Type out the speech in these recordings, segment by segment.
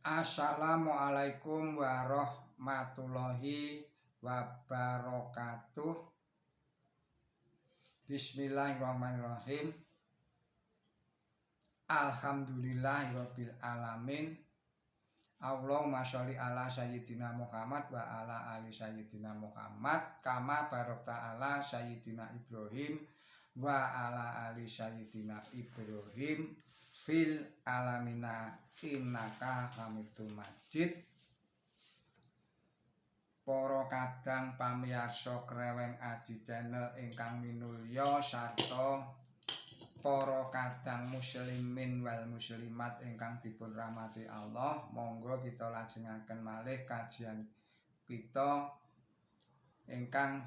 Assalamualaikum warahmatullahi wabarakatuh. Bismillahirrahmanirrahim. Alhamdulillahirabbil alamin. Allahumma sholli ala sayyidina Muhammad wa ala ali sayyidina Muhammad kama barakta ala sayyidina Ibrahim wa ala ali sayyidina Ibrahim fil alamina innaka hamidum majid. Para kadang pamirsa Kreweng Aji Channel ingkang minulya sarta para kadang muslimin wal muslimat ingkang dipun rahmati Allah, monggo kita lajengaken malih kajian kita ingkang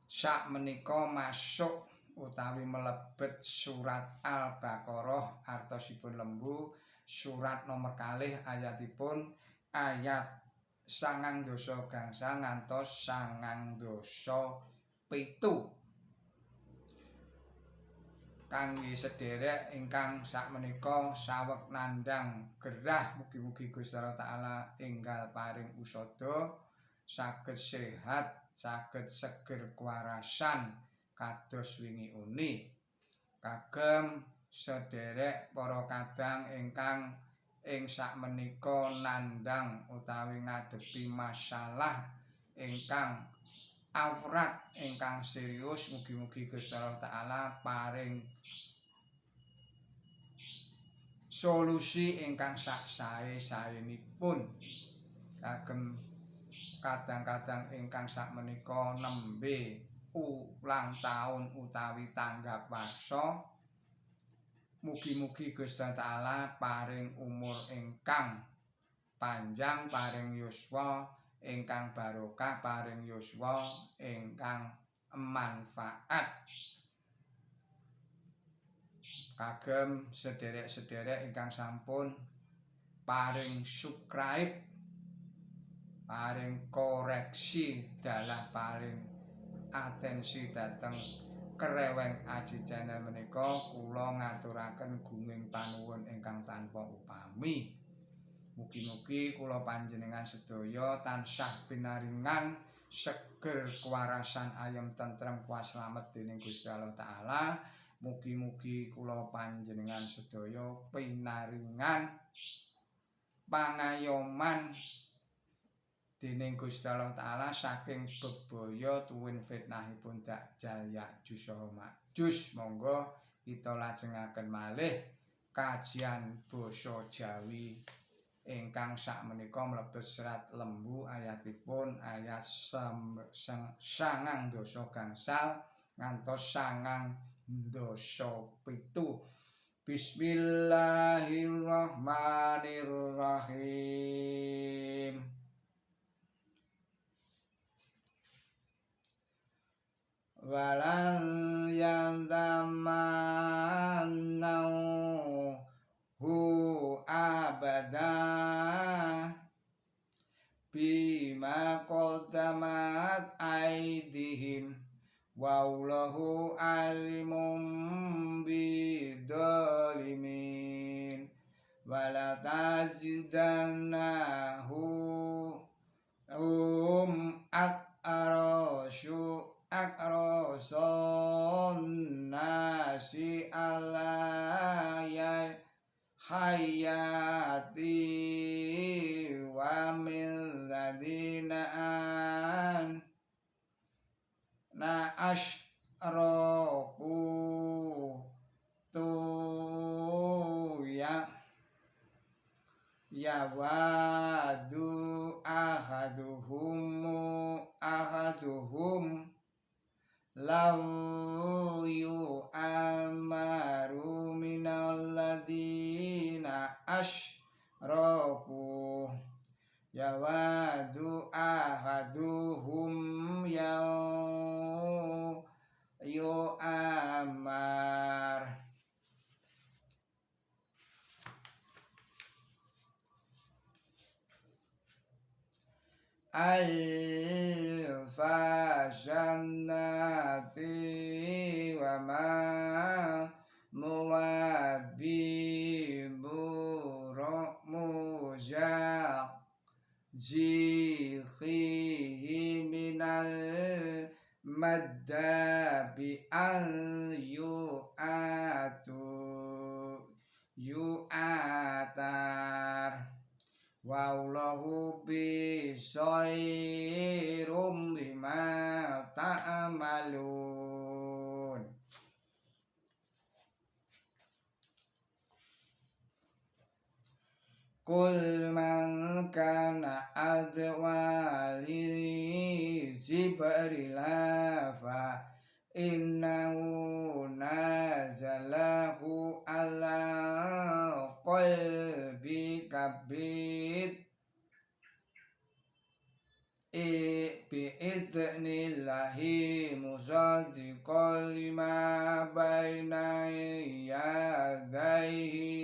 sakmenika masuk utawi melebet surat Al-Baqarah, artosipun lembu surat nomor kalih ayatipun ayat 9 gangsal ngantos 9 7. Kangge sederek ingkang sakmenika saweg nandhang gerah, mugi-mugi Gusti Allah Taala enggal paring usada saged sehat, saged seger kewarasan kados wingi uni. Kagem sederek para kadang ingkang ing sakmenika nandhang utawi ngadepi masalah ingkang awrat ingkang serius, mugi-mugi Gusti Allah Taala paring solusi ingkang sak sae-saenipun. Kagem kadang-kadang ingkang sakmenika nembe ulang tahun utawi tanggap warsa, mugi-mugi Gusti Taala paring umur ingkang panjang, paring yuswa ingkang barokah, paring yuswa ingkang manfaat. Kagem sederek-sederek ingkang sampun paring subscribe, paring koreksi dalah paring atensi dhateng Kreweng Aji Channel menika, kula ngaturaken gunging panuwun ingkang tanpa upami. Mugi-mugi kula panjenengan sedaya tansah pinaringan seger kewarasan ayem tentrem kuaslamet dening Gusti Allah Taala. Mugi-mugi kula panjenengan sedaya pinaringan pangayoman dening Gusti Allah Taala saking bebaya tuwin fitnahipun Dajjal Ya'juj wa Ma'juj. Monggo kita lajengaken malih kajian basa Jawi ingkang sakmenika mlebet serat lembu, ayatipun ayat 9 gangsal ngantos 9 7. Bismillahirrahmanirrahim. Walan yanzamannahu abada bima qaddamat aydihim wallahu alimum bidzalimin. Wala tazidannahu akrason nasi ala hayati wa min ladina na asyraku tu ya wadu ahaduhum law yu'amaru minal ladina asyraku ya wadu ahaduhum yu'amar. Al-fasannati wa ma muwabibu muja jikhihi minal maddabi al yu'atar wallahu bisairum lima ta'malun. Kul man kana adwa li Jibrila fa innahu nazalahu ala qalbika bi'idnillahi musaddiqan lima baina yadayhi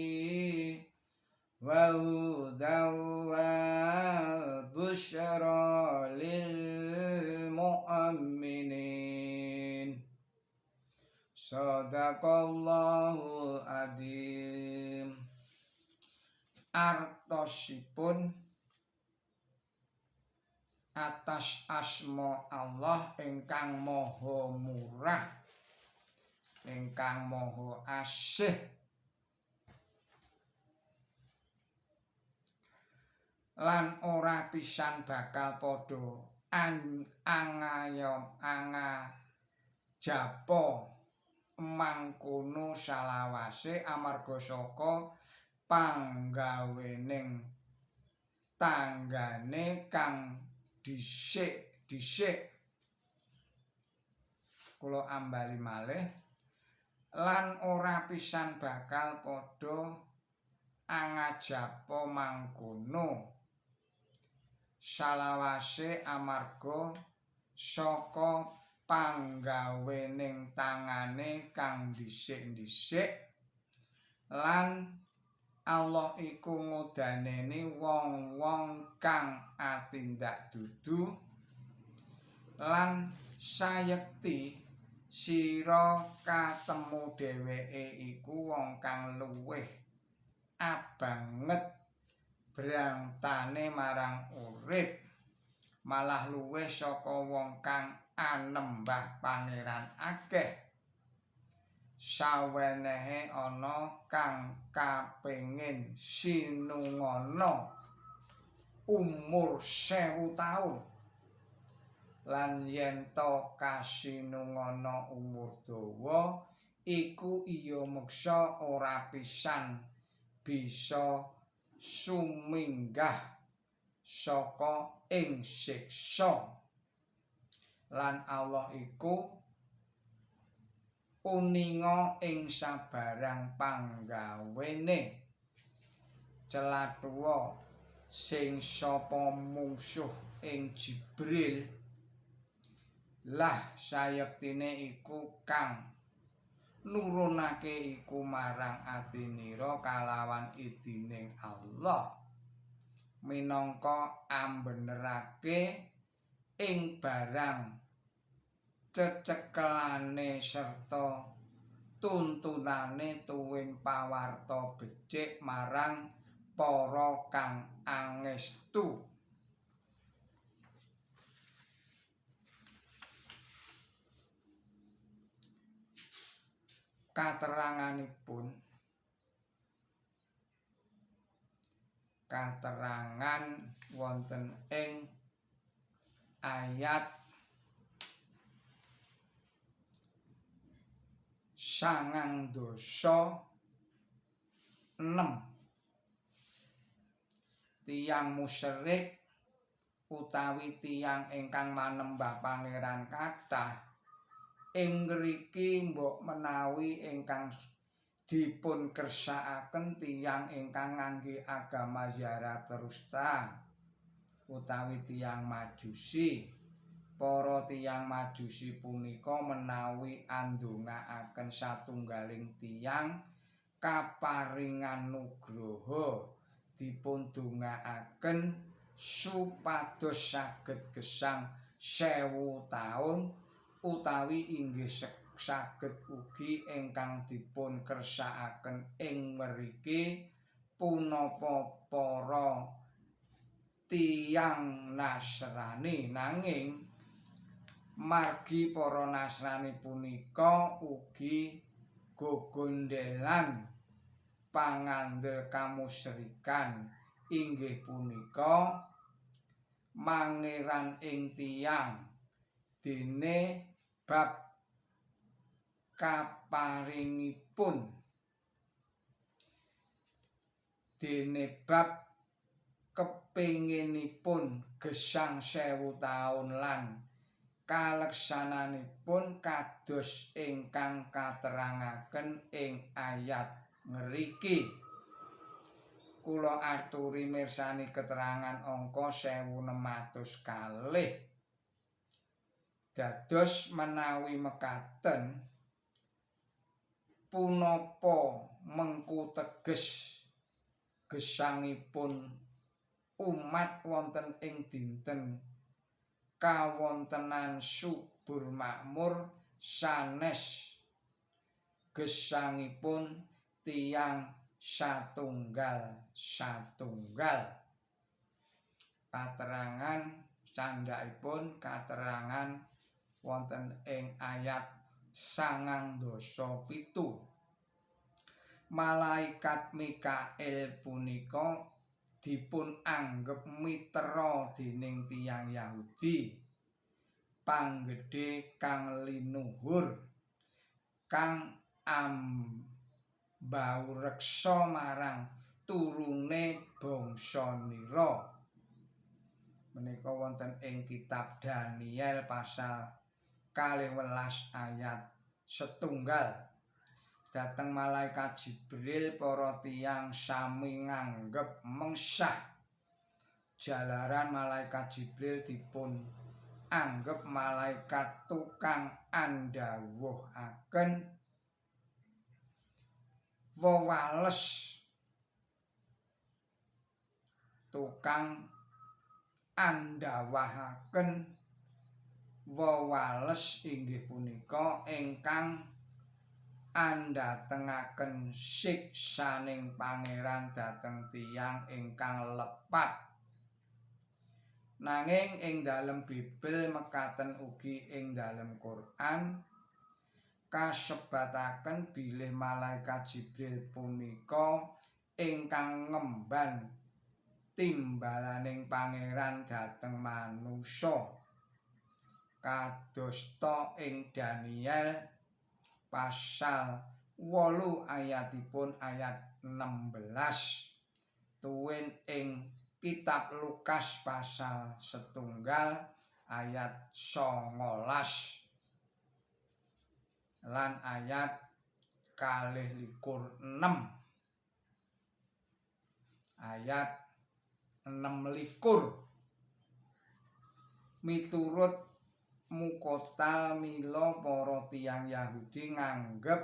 wa hudan wal busyra lil mu'minin. Shadaqallahul adzim. Artosipun atas asma Allah ingkang maha murah, ingkang maha asih, lan ora pisan bakal padha japo mangkono salawase amarga saka panggawening tanggane kang dhisik kula ambali malih, lan ora pisan bakal padha angajapa mangkono salawase amarga saka panggawening tangane kang dhisik-dhisik, lan Allah iku ngudaneni wong-wong kang atindak dudu, lan sayekti sira katemu dheweke iku wong kang luwih abanget brangtane marang urip, malah luwih saka wong kang anembah pangeran akeh. Sawenehe ana kang kapengin sinungana umur 1000 taun, lan yen to kasinungana umur dawa iku iya meksa ora pisan bisa suminggah saka ing siksa, lan Allah iku uninga ing sabarang panggawene. Celathuwa sing sapa mungsuh ing Jibril, lah sayektine iku kang nurunake iku marang atinira kalawan idining Allah, minangka ambenerake ing barang cecekelane serta tuntunane tuwin pawarta becik marang para kang angestu. Katerangan wonten ing ayat 9:6. Tiyang musyrik utawi tiyang ingkang manembah pangeran kathah ing ngriki mbok menawi ingkang dipun kersakaken tiyang ingkang ngangge agama Zarathustra utawi tiyang Majusi. Para tiyang Majusi punika menawi andongaaken satunggaling tiyang kaparingan nugraha dipun dongaaken supados saged gesang 1000 taun, utawi inggih saged ugi ingkang dipun kersakaken ing mriki punapa para tiyang Nasrani, nanging margi para Nasrani punika ugi gogondhelan pangandel kamusyrikan inggih punika mangeran ing tiyang dene bab kaparingipun kepinginipun gesang 1000 taun lan kaleksananipun kados ingkang katerangaken ing ayat ngriki. Kula aturi mirsani keterangan angka 1600 dados menawi mekaten punapa mengku teges gesangipun umat wonten ing dinten kawontenan subur makmur sanes gesangipun tiyang satunggal katerangan candhaipun katerangan wonten ing ayat 97. Malaikat Mikail punika dipun anggep mitra dening tiyang Yahudi panggedhe kang linuhur kang ambaureksa marang turune bangsa nira. Menika wonten ing kitab Daniel pasal 12 ayat 1. Dateng malaikat Jibril para tiyang sami nganggep mengsah jalaran malaikat Jibril dipun anggep malaikat tukang andhawuhaken wewales tukang andhawahaken wewales inggih punika ingkang andhatengaken siksaning pangeran dhateng tiyang ingkang lepat. Nanging ing dalem Bibel mekaten ugi ing dalem Quran kasebataken bilih malaikat Jibril punika ingkang ngemban timbalaning pangeran dhateng manungsa. Kadosta ing Daniel pasal 8 ayatipun ayat 16 tuwin ing kitab Lukas pasal 1 ayat 19 lan ayat 26 ayat 26 miturut mukotal mila para tiyang Yahudi nganggep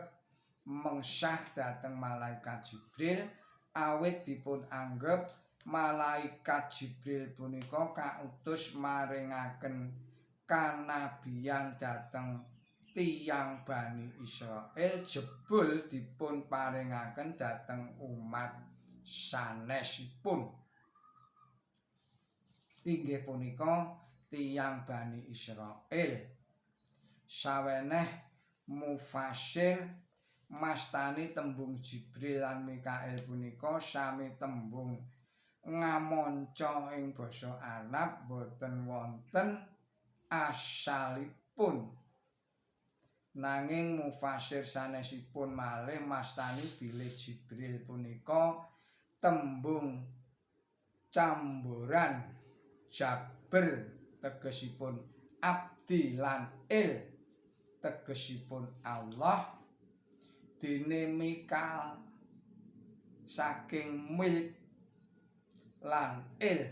mengsah dhateng malaikat Jibril awit dipun anggep malaikat Jibril punika kautus maringaken kanabian dhateng tiyang Bani Israel jebul dipun paringaken dhateng umat sanesipun inggih punika tiyang Bani Israel. Saweneh mufasir mastani tembung Jibril lan Mikail punika sami tembung ngamonca ing basa Arab boten wonten asalipun. Nanging mufasir sanesipun malih mastani bilih Jibril punika tembung camboran Jaber tegesipun abdi lan il tegesipun Allah dene Mikal saking milk lan il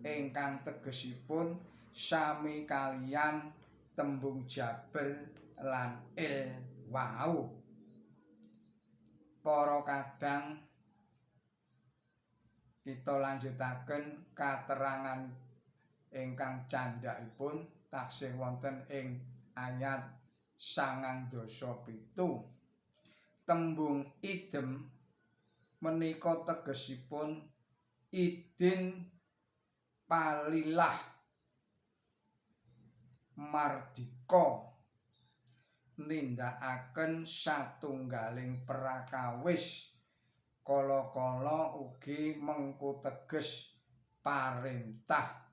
ingkang tegesipun sami kalian tembung Jaber lan il wau. Para kadang kita lanjutaken katerangan ingkang candhaipun taksih wonten ing ayat 97. Tembung idem menika tegesipun idin palilah mardika nindakaken satunggaling prakawis kala-kala ugi mengku teges parentah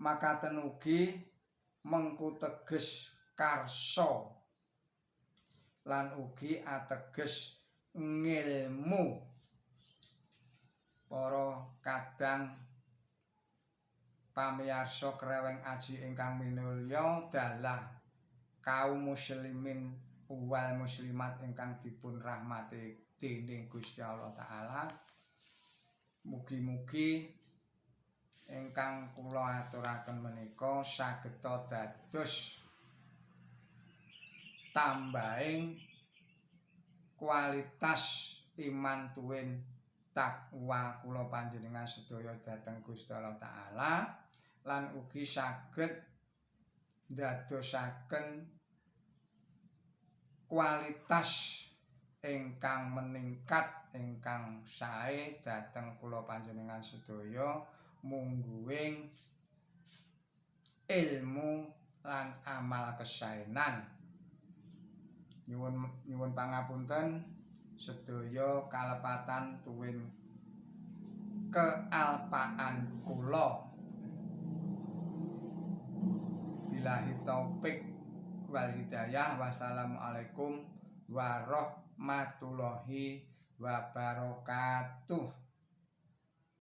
makaten ugi mengku teges karsa lan ugi ateges ngilmu. Para kadang pamiyarsa kreweng aji ingkang minulya dalah kaum muslimin wal muslimat ingkang dipun rahmati dening Gusti Allah taala. Mugi-mugi ingkang kula aturaken menika sageta dados tambahing kualitas iman tuwin takwa kula panjenengan sedaya dhateng Gusti Allah taala lan ugi saged ndadosaken kualitas ingkang meningkat ingkang sae dhateng kula panjenengan sedaya mungguing ilmu lan amal kesaenan. Nyuwun pangapunten sedaya kalepatan tuwin kealpaan kula. Billahi taufik wal hidayah. Wassalamualaikum warahmatullahi wabarakatuh.